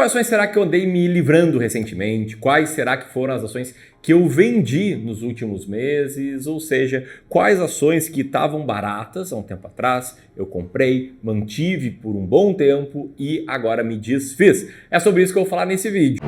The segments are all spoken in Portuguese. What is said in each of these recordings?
quais ações será que eu andei me livrando recentemente? Quais será que foram as ações que eu vendi nos últimos meses? Ou seja, quais ações que estavam baratas há um tempo atrás, eu comprei, mantive por um bom tempo e agora me desfiz? É sobre isso que eu vou falar nesse vídeo.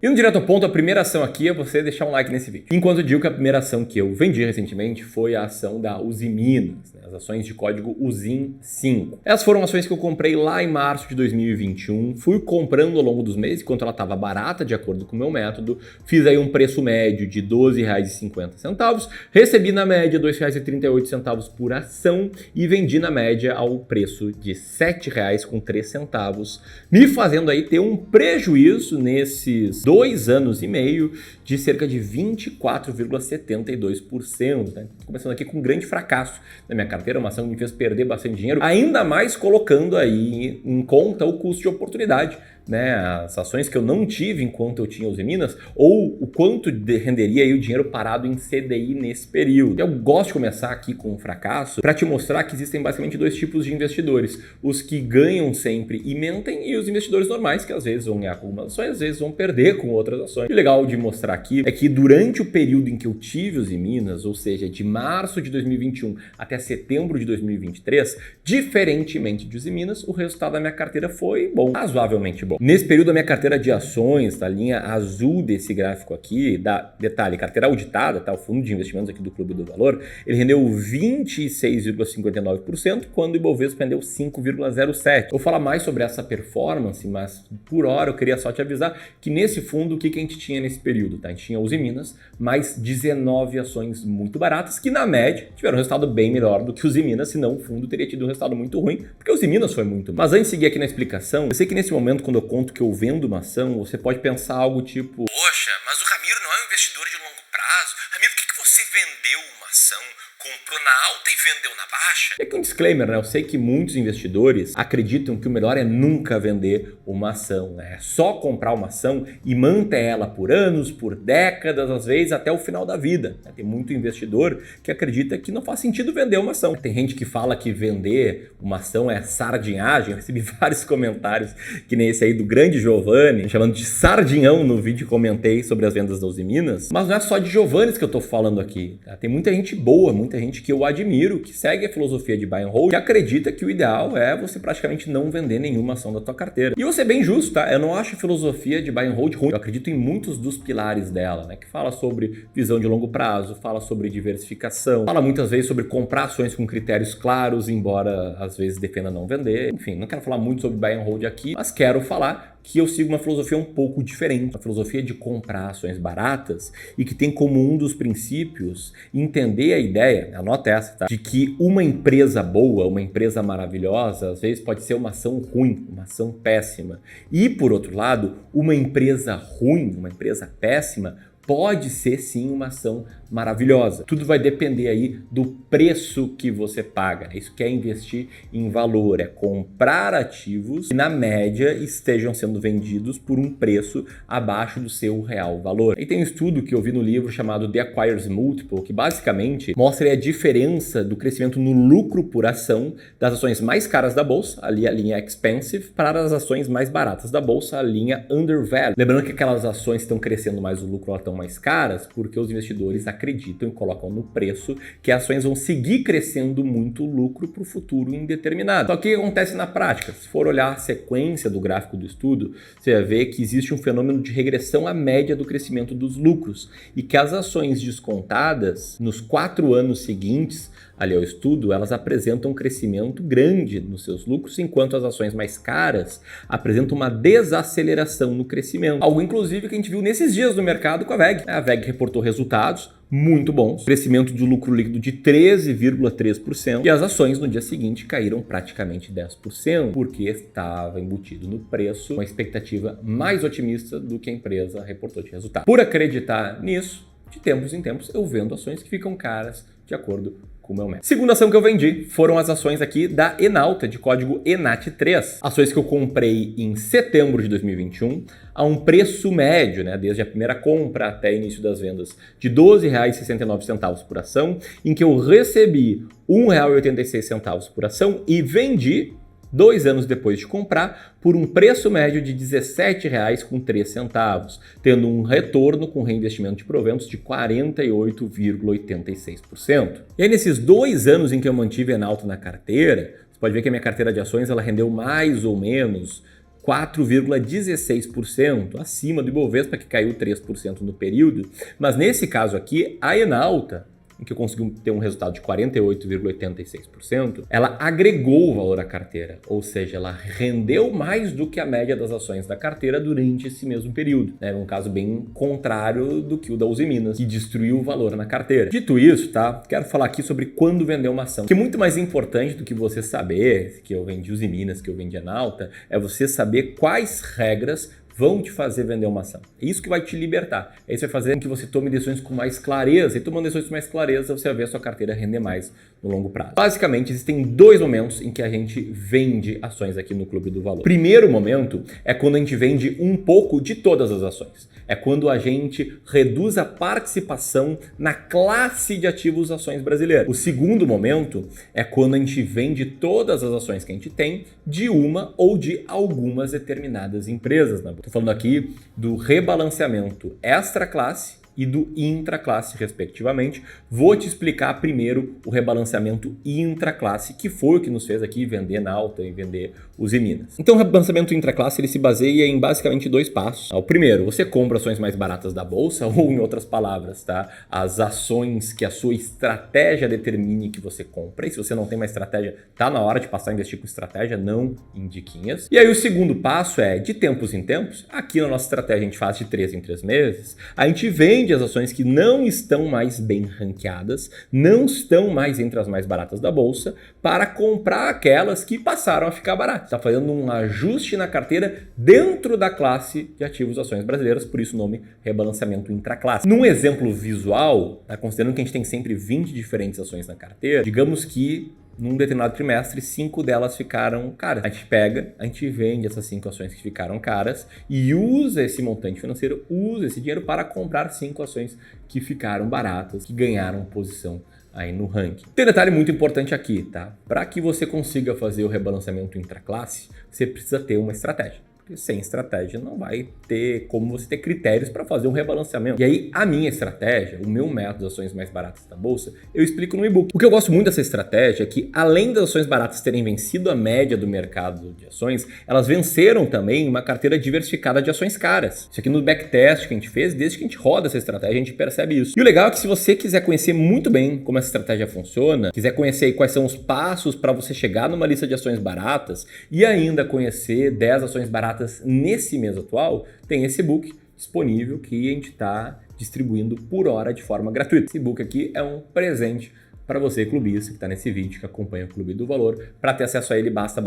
Indo direto ao ponto, a primeira ação aqui é você deixar um like nesse vídeo. Enquanto eu digo que a primeira ação que eu vendi recentemente foi a ação da Usiminas, né? As ações de código USIM5. Essas foram ações que eu comprei lá em março de 2021, fui comprando ao longo dos meses, enquanto ela estava barata, de acordo com o meu método, fiz aí um preço médio de R$ 12,50, recebi na média R$ 2,38 por ação e vendi na média ao preço de R$ 7,03, me fazendo aí ter um prejuízo nesses 2 anos e meio de cerca de 24,72%. Né? Começando aqui com um grande fracasso na minha carteira, uma ação que me fez perder bastante dinheiro, ainda mais colocando aí em conta o custo de oportunidade. Né, as ações que eu não tive enquanto eu tinha Usiminas, ou o quanto renderia aí o dinheiro parado em CDI nesse período. Eu gosto de começar aqui com um fracasso para te mostrar que existem basicamente 2 tipos de investidores: os que ganham sempre e mentem, e os investidores normais, que às vezes vão ganhar com algumas ações, às vezes vão perder com outras ações. O legal de mostrar aqui é que durante o período em que eu tive Usiminas, ou seja, de março de 2021 até setembro de 2023, diferentemente de Usiminas, o resultado da minha carteira foi bom, razoavelmente bom. Nesse período, a minha carteira de ações, tá, a linha azul desse gráfico aqui, detalhe, carteira auditada, tá, o fundo de investimentos aqui do Clube do Valor, ele rendeu 26,59%, quando o Ibovespa rendeu 5,07%. Vou falar mais sobre essa performance, mas por hora eu queria só te avisar que nesse fundo, o que a gente tinha nesse período? Tá? A gente tinha Usiminas, mais 19 ações muito baratas, que na média tiveram um resultado bem melhor do que Usiminas, senão o fundo teria tido um resultado muito ruim, porque Usiminas foi muito. Mas antes de seguir aqui na explicação, eu sei que nesse momento, quando eu conto que eu vendo uma ação, você pode pensar algo tipo: poxa, mas o Ramiro não é um investidor de longo prazo. Ramiro, por que você vendeu uma ação, comprou na alta e vendeu na baixa? É que um disclaimer, né? Eu sei que muitos investidores acreditam que o melhor é nunca vender uma ação, né? É só comprar uma ação e manter ela por anos, por décadas, às vezes até o final da vida. Tem muito investidor que acredita que não faz sentido vender uma ação. Tem gente que fala que vender uma ação é sardinhagem. Eu recebi vários comentários, que nem esse aí do grande Giovanni, chamando de sardinhão no vídeo que comentei sobre as vendas da Usiminas. Mas não é só de Giovannis que eu tô falando aqui, tá? Tem muita gente boa, muita gente que eu admiro, que segue a filosofia de buy and hold, que acredita que o ideal é você praticamente não vender nenhuma ação da tua carteira. E eu vou ser bem justo, tá? Eu não acho a filosofia de buy and hold ruim. Eu acredito em muitos dos pilares dela, né? Que fala sobre visão de longo prazo, fala sobre diversificação, fala muitas vezes sobre comprar ações com critérios claros, embora às vezes defenda não vender. Enfim, não quero falar muito sobre buy and hold aqui, mas quero falar que eu sigo uma filosofia um pouco diferente, uma filosofia de comprar ações baratas e que tem como um dos princípios entender a ideia, anota essa, tá? De que uma empresa boa, uma empresa maravilhosa, às vezes pode ser uma ação ruim, uma ação péssima. E por outro lado, uma empresa ruim, uma empresa péssima, pode ser sim uma ação maravilhosa. Tudo vai depender aí do preço que você paga. Isso que é investir em valor, é comprar ativos que na média estejam sendo vendidos por um preço abaixo do seu real valor. E tem um estudo que eu vi no livro chamado The Acquirer's Multiple, que basicamente mostra a diferença do crescimento no lucro por ação das ações mais caras da bolsa, ali a linha expensive, para as ações mais baratas da bolsa, a linha undervalued. Lembrando que aquelas ações que estão crescendo mais, o lucro, elas estão mais caras porque os investidores acreditam e colocam no preço que as ações vão seguir crescendo muito lucro para o futuro indeterminado. Só que o que acontece na prática? Se for olhar a sequência do gráfico do estudo, você vai ver que existe um fenômeno de regressão à média do crescimento dos lucros e que as ações descontadas nos 4 anos seguintes ali ao estudo, elas apresentam um crescimento grande nos seus lucros, enquanto as ações mais caras apresentam uma desaceleração no crescimento. Algo, inclusive, que a gente viu nesses dias no mercado com a WEG. A WEG reportou resultados muito bons, crescimento de lucro líquido de 13,3%, e as ações no dia seguinte caíram praticamente 10%, porque estava embutido no preço uma expectativa mais otimista do que a empresa reportou de resultado. Por acreditar nisso, de tempos em tempos eu vendo ações que ficam caras de acordo com o meu método. Segunda ação que eu vendi foram as ações aqui da Enalta, de código ENAT3. Ações que eu comprei em setembro de 2021 a um preço médio, né, desde a primeira compra até início das vendas, de R$ 12,69 por ação, em que eu recebi R$ 1,86 por ação e vendi 2 anos depois de comprar, por um preço médio de R$ 17,03, tendo um retorno com reinvestimento de proventos de 48,86%. E aí, nesses 2 anos em que eu mantive Enalta na carteira, você pode ver que a minha carteira de ações ela rendeu mais ou menos 4,16%, acima do Ibovespa, que caiu 3% no período. Mas nesse caso aqui, a Enalta, em que eu consegui ter um resultado de 48,86%, ela agregou o valor à carteira, ou seja, ela rendeu mais do que a média das ações da carteira durante esse mesmo período. É um caso bem contrário do que o da Usiminas, que destruiu o valor na carteira. Dito isso, tá? Quero falar aqui sobre quando vender uma ação, que é muito mais importante do que você saber que eu vendi Usiminas, que eu vendi Enalta, é você saber quais regras vão te fazer vender uma ação. É isso que vai te libertar. Isso vai fazer com que você tome decisões com mais clareza. E tomando decisões com mais clareza, você vai ver a sua carteira render mais no longo prazo. Basicamente, existem 2 momentos em que a gente vende ações aqui no Clube do Valor. Primeiro momento é quando a gente vende um pouco de todas as ações. É quando a gente reduz a participação na classe de ativos ações brasileiras. O segundo momento é quando a gente vende todas as ações que a gente tem de uma ou de algumas determinadas empresas na bolsa. Estou falando aqui do rebalanceamento extra-classe e do intraclasse, respectivamente. Vou te explicar primeiro o rebalanceamento intraclasse, que foi o que nos fez aqui vender Enalta e vender Usiminas. Então, o rebalanceamento intraclasse ele se baseia em basicamente 2 passos. O primeiro, você compra ações mais baratas da bolsa, ou em outras palavras, tá? As ações que a sua estratégia determine que você compra. E se você não tem uma estratégia, tá na hora de passar a investir com estratégia, não em diquinhas. E aí o segundo passo é, de tempos em tempos, aqui na nossa estratégia a gente faz de 3 em 3 meses, a gente vende as ações que não estão mais bem ranqueadas, não estão mais entre as mais baratas da bolsa, para comprar aquelas que passaram a ficar baratas. Está fazendo um ajuste na carteira dentro da classe de ativos ações brasileiras, por isso o nome rebalanceamento intraclasse. Num exemplo visual, tá, considerando que a gente tem sempre 20 diferentes ações na carteira, digamos que num determinado trimestre, 5 delas ficaram caras. A gente pega, a gente vende essas 5 ações que ficaram caras e usa esse montante financeiro, usa esse dinheiro para comprar 5 ações que ficaram baratas, que ganharam posição aí no ranking. Tem um detalhe muito importante aqui, tá? Para que você consiga fazer o rebalanceamento intraclasse, você precisa ter uma estratégia. Porque sem estratégia não vai ter como você ter critérios para fazer um rebalanceamento. E aí, a minha estratégia, o meu método de ações mais baratas da bolsa, eu explico no e-book. O que eu gosto muito dessa estratégia é que, além das ações baratas terem vencido a média do mercado de ações, elas venceram também uma carteira diversificada de ações caras. Isso aqui no backtest que a gente fez, desde que a gente roda essa estratégia, a gente percebe isso. E o legal é que se você quiser conhecer muito bem como essa estratégia funciona, quiser conhecer aí quais são os passos para você chegar numa lista de ações baratas e ainda conhecer 10 ações baratas nesse mês atual, tem esse e-book disponível que a gente está distribuindo por hora de forma gratuita. Esse e-book aqui é um presente para você, clubista, que está nesse vídeo, que acompanha o Clube do Valor. Para ter acesso a ele, basta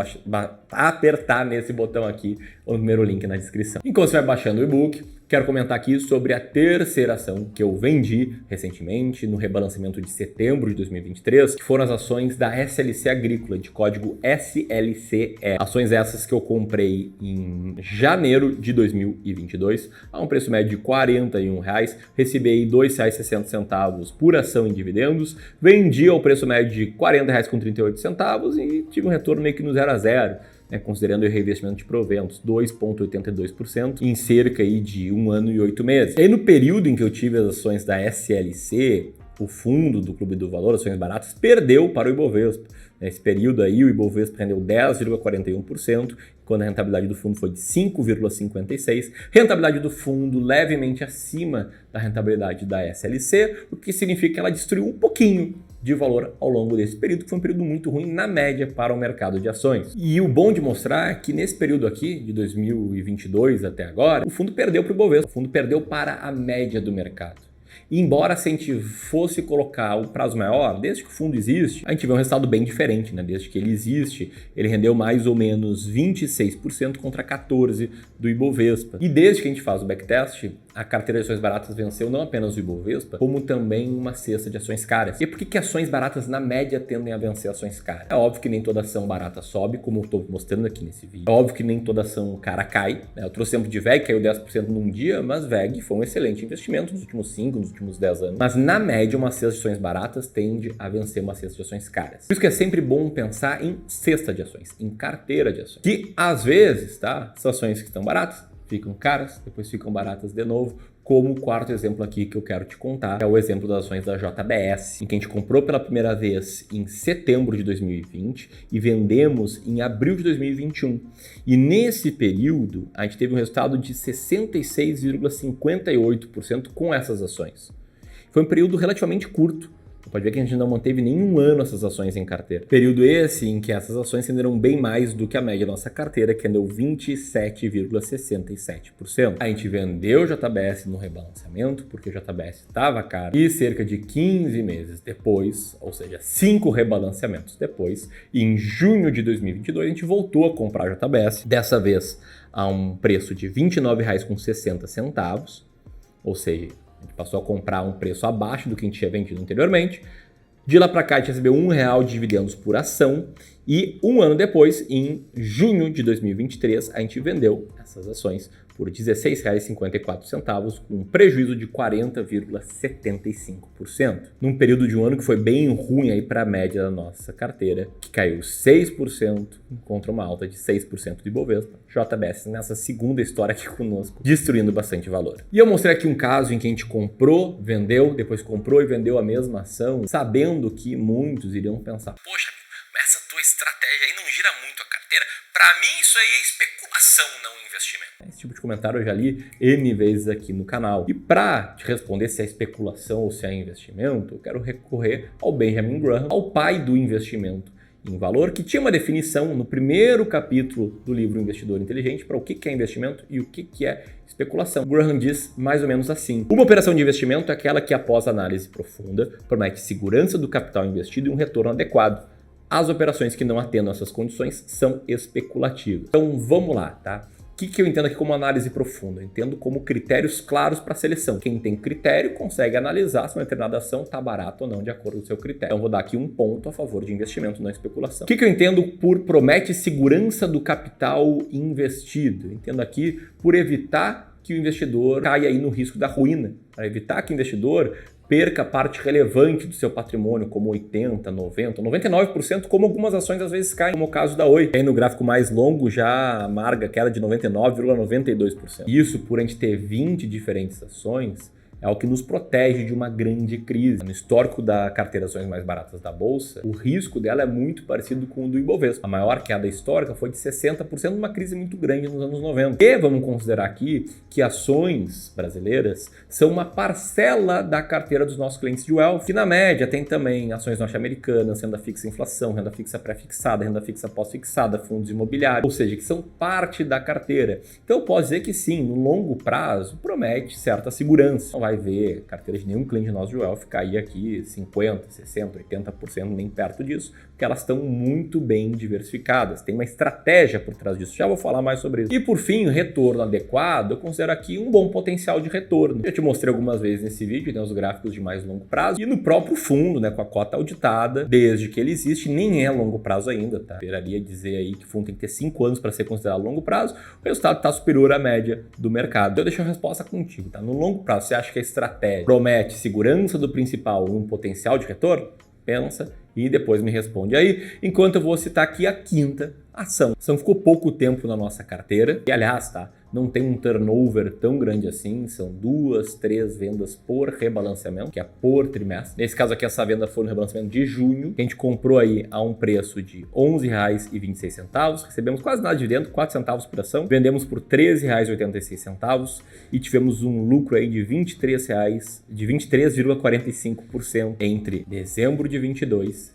apertar nesse botão aqui, o primeiro link na descrição. Enquanto você vai baixando o e-book, quero comentar aqui sobre a terceira ação que eu vendi recentemente no rebalanceamento de setembro de 2023, que foram as ações da SLC Agrícola, de código SLCE. Ações essas que eu comprei em janeiro de 2022, a um preço médio de R$ 41, recebi aí R$ 2,60 por ação em dividendos, vendi ao preço médio de R$ 40,38 e tive um retorno meio que no 0 a 0. Considerando o reinvestimento de proventos, 2,82% em cerca aí de 1 ano e 8 meses. E aí, no período em que eu tive as ações da SLC, o fundo do Clube do Valor, ações baratas, perdeu para o Ibovespa. Nesse período aí, o Ibovespa rendeu 10,41%, quando a rentabilidade do fundo foi de 5,56%. Rentabilidade do fundo levemente acima da rentabilidade da SLC, o que significa que ela destruiu um pouquinho de valor ao longo desse período, que foi um período muito ruim na média para o mercado de ações. E o bom de mostrar é que nesse período aqui, de 2022 até agora, o fundo perdeu para o Ibovespa, o fundo perdeu para a média do mercado. E embora se a gente fosse colocar o prazo maior, desde que o fundo existe, a gente vê um resultado bem diferente, né? Desde que ele existe, ele rendeu mais ou menos 26% contra 14% do Ibovespa. E desde que a gente faz o backtest, a carteira de ações baratas venceu não apenas o Ibovespa, como também uma cesta de ações caras. E por que ações baratas, na média, tendem a vencer ações caras? É óbvio que nem toda ação barata sobe, como eu estou mostrando aqui nesse vídeo. É óbvio que nem toda ação cara cai. Eu trouxe exemplo de VEG, caiu 10% num dia, mas VEG foi um excelente investimento nos últimos 5, nos últimos 10 anos. Mas, na média, uma cesta de ações baratas tende a vencer uma cesta de ações caras. Por isso que é sempre bom pensar em cesta de ações, em carteira de ações. Que, às vezes, tá? As ações que estão baratas ficam caras, depois ficam baratas de novo, como o quarto exemplo aqui que eu quero te contar, que é o exemplo das ações da JBS, em que a gente comprou pela primeira vez em setembro de 2020 e vendemos em abril de 2021. E nesse período, a gente teve um resultado de 66,58% com essas ações. Foi um período relativamente curto. Pode ver que a gente não manteve nenhum ano essas ações em carteira. Período esse em que essas ações renderam bem mais do que a média da nossa carteira, que rendeu 27,67%. A gente vendeu o JBS no rebalanceamento, porque o JBS estava caro, e cerca de 15 meses depois, ou seja, 5 rebalanceamentos depois, em junho de 2022, a gente voltou a comprar o JBS, dessa vez a um preço de R$ 29,60, ou seja, a gente passou a comprar um preço abaixo do que a gente tinha vendido anteriormente. De lá para cá, a gente recebeu R$1 de dividendos por ação. E um ano depois, em junho de 2023, a gente vendeu essas ações por R$ 16,54, com um prejuízo de 40,75%. Num período de um ano que foi bem ruim para a média da nossa carteira, que caiu 6% contra uma alta de 6% do Ibovespa. JBS nessa segunda história aqui conosco, destruindo bastante valor. E eu mostrei aqui um caso em que a gente comprou, vendeu, depois comprou e vendeu a mesma ação, sabendo que muitos iriam pensar: poxa, essa tua estratégia aí não gira muito a carteira. Para mim isso aí é especulação, não investimento. Esse tipo de comentário eu já li N vezes aqui no canal. E para te responder se é especulação ou se é investimento, eu quero recorrer ao Benjamin Graham, ao pai do investimento em valor, que tinha uma definição no primeiro capítulo do livro Investidor Inteligente para o que é investimento e o que é especulação. O Graham diz mais ou menos assim: uma operação de investimento é aquela que, após análise profunda, promete segurança do capital investido e um retorno adequado. As operações que não atendam essas condições são especulativas. Então vamos lá, tá? O que eu entendo aqui como análise profunda? Eu entendo como critérios claros para seleção. Quem tem critério consegue analisar se uma determinada ação está barata ou não de acordo com o seu critério. Então vou dar aqui um ponto a favor de investimento, não especulação. O que eu entendo por promete segurança do capital investido? Eu entendo aqui por evitar que o investidor caia aí no risco da ruína, para evitar que o investidor perca parte relevante do seu patrimônio, como 80%, 90%, 99%, como algumas ações às vezes caem, como o caso da Oi. Aí no gráfico mais longo já amarga queda de 99,92%. Isso por a gente ter 20 diferentes ações, é o que nos protege de uma grande crise. No histórico da carteira de ações mais baratas da Bolsa, o risco dela é muito parecido com o do Ibovespa. A maior queda histórica foi de 60% numa crise muito grande nos anos 90. E vamos considerar aqui que ações brasileiras são uma parcela da carteira dos nossos clientes de wealth, que na média tem também ações norte-americanas, renda fixa inflação, renda fixa pré-fixada, renda fixa pós-fixada, fundos imobiliários, ou seja, que são parte da carteira. Então eu posso dizer que sim, no longo prazo promete certa segurança. Não vai ver carteira de nenhum cliente nosso de wealth cair aqui 50%, 60%, 80%, nem perto disso, porque elas estão muito bem diversificadas. Tem uma estratégia por trás disso, já vou falar mais sobre isso. E por fim, o retorno adequado, eu considero aqui um bom potencial de retorno. Eu te mostrei algumas vezes nesse vídeo, tem os gráficos de mais longo prazo, e no próprio fundo, né, com a cota auditada, desde que ele existe, nem é longo prazo ainda, tá? Esperaria dizer aí que o fundo tem que ter 5 anos para ser considerado longo prazo, o resultado está superior à média do mercado. Então eu deixo a resposta contigo, tá? No longo prazo, você acha que a estratégia promete segurança do principal e um potencial de retorno? Pensa e depois me responde aí, enquanto eu vou citar aqui a quinta ação. A ação ficou pouco tempo na nossa carteira e, aliás, tá, não tem um turnover tão grande assim, são 2, 3 vendas por rebalanceamento, que é por trimestre. Nesse caso aqui, essa venda foi no rebalanceamento de junho, que a gente comprou aí a um preço de R$ 11,26, recebemos quase nada de dividendo, 4 centavos por ação, vendemos por R$ 13,86 e tivemos um lucro aí de R$ 23,45% entre dezembro de 22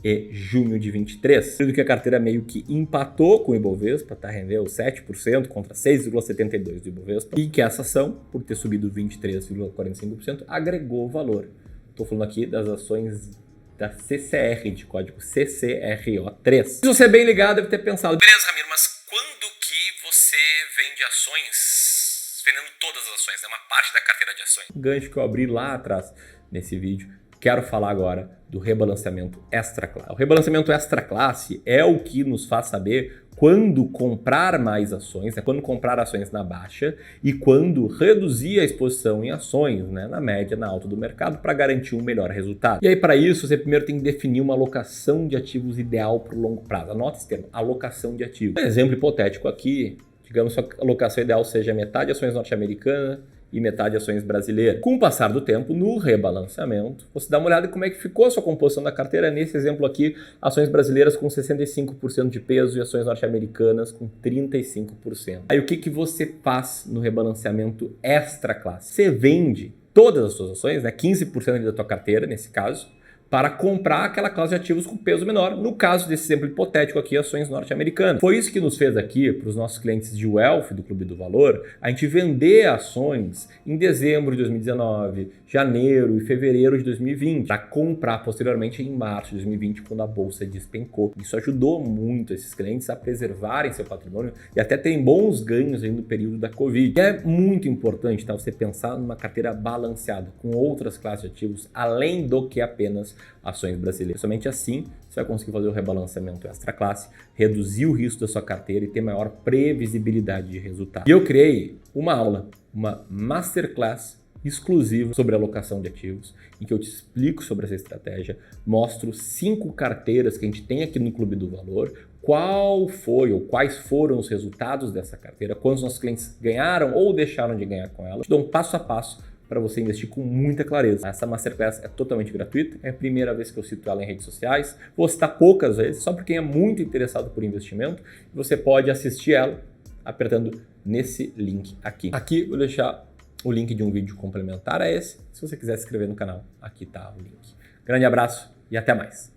e junho de 23. Sendo que a carteira meio que empatou com o Ibovespa, tá? Rendeu 7% contra 6,72% do Ibovespa. E que essa ação, por ter subido 23,45%, agregou valor. Estou falando aqui das ações da CCR, de código CCRO3. Se você é bem ligado, deve ter pensado: beleza, Ramiro, mas quando que você vende ações vendendo todas as ações, né? Uma parte da carteira de ações. O gancho que eu abri lá atrás nesse vídeo, quero falar agora do rebalanceamento extra classe. O rebalanceamento extra classe é o que nos faz saber quando comprar mais ações, né? Quando comprar ações na baixa e quando reduzir a exposição em ações, né? Na média, na alta do mercado, para garantir um melhor resultado. E aí, para isso, você primeiro tem que definir uma alocação de ativos ideal para o longo prazo. Anota esse termo, alocação de ativos. Um exemplo hipotético aqui, digamos que a alocação ideal seja metade ações norte-americanas e metade ações brasileiras. Com o passar do tempo, no rebalanceamento, você dá uma olhada em como é que ficou a sua composição da carteira. Nesse exemplo aqui, ações brasileiras com 65% de peso e ações norte-americanas com 35%. Aí o que você faz no rebalanceamento extra classe? Você vende todas as suas ações, né? 15% da tua carteira, nesse caso, para comprar aquela classe de ativos com peso menor. No caso desse exemplo hipotético aqui, ações norte-americanas. Foi isso que nos fez aqui, para os nossos clientes de Wealth do Clube do Valor, a gente vender ações em dezembro de 2019, janeiro e fevereiro de 2020, para comprar posteriormente em março de 2020, quando a bolsa despencou. Isso ajudou muito esses clientes a preservarem seu patrimônio e até terem bons ganhos aí no período da Covid. E é muito importante, tá, você pensar numa carteira balanceada, com outras classes de ativos, além do que apenas ações brasileiras. Somente assim você vai conseguir fazer o rebalanceamento extra classe, reduzir o risco da sua carteira e ter maior previsibilidade de resultado. E eu criei uma aula, uma masterclass exclusiva sobre alocação de ativos, em que eu te explico sobre essa estratégia, mostro 5 carteiras que a gente tem aqui no Clube do Valor, qual foi ou quais foram os resultados dessa carteira, quantos nossos clientes ganharam ou deixaram de ganhar com ela. Eu te dou um passo a passo para você investir com muita clareza. Essa Masterclass é totalmente gratuita, é a primeira vez que eu cito ela em redes sociais, vou citar poucas vezes, só para quem é muito interessado por investimento, você pode assistir ela apertando nesse link aqui. Aqui eu vou deixar o link de um vídeo complementar a esse, se você quiser se inscrever no canal, aqui está o link. Grande abraço e até mais!